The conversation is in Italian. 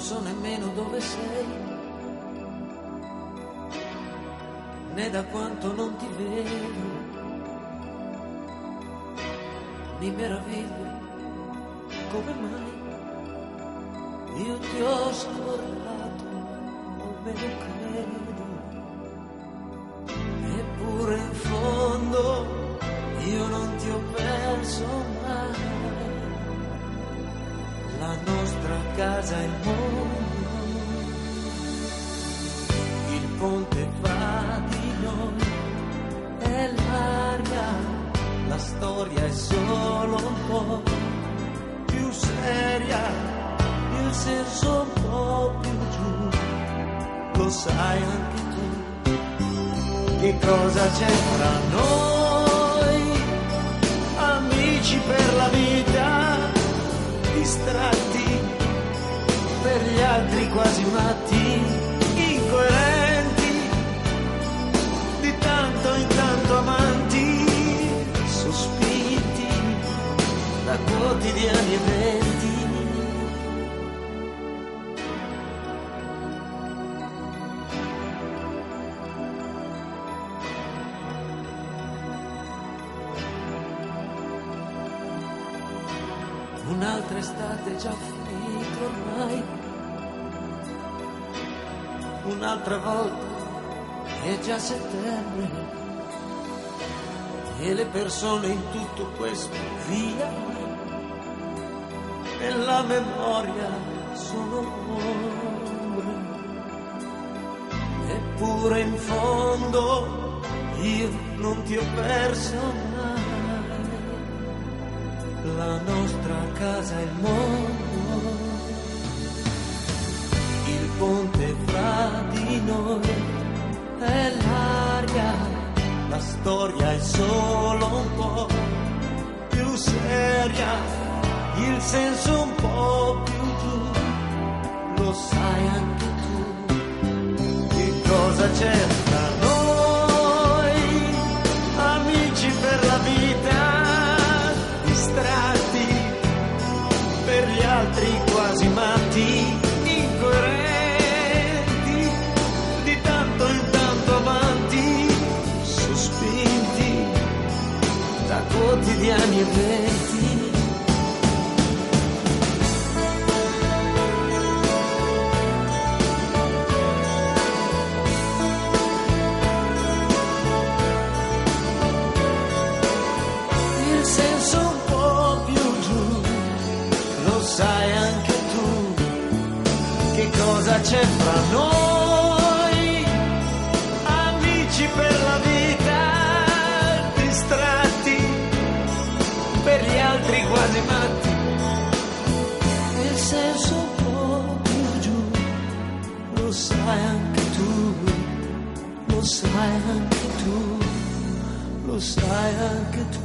so nemmeno dove sei, né da quanto non ti vedo. Mi meraviglio come mai io ti ho scordato, almeno credo. Eppure in fondo io non ti ho perso mai. La nostra casa è il mondo, il ponte fa di noi, è l'aria, la storia è solo un po' più seria, il senso un po' più giù, lo sai anche tu. Che cosa c'è tra noi, amici per la vita, distratti, per gli altri quasi matti, incoerenti, di tanto in tanto amanti, sospinti da quotidiani eventi. Un'altra estate già finita ormai, un'altra volta è già settembre, e le persone in tutto questo via nella memoria sono ombre. Eppure in fondo io non ti ho perso mai. La nostra casa è il mondo, il ponte fra di noi, è l'aria, la storia è solo un po' più seria, il senso un po' più giù, lo sai anche tu. Che cosa c'è tra noi, amici per la vita, distratti, per gli altri quasi matti, incoerenti, di tanto in tanto amanti, sospinti da quotidiani eventi. Il senso un po' più giù, lo sai anche tu. Che cosa c'è fra noi, amici per la vita, distratti, per gli altri quasi matti, il senso un po' più giù, lo sai anche tu, lo sai anche tu, lo sai anche tu.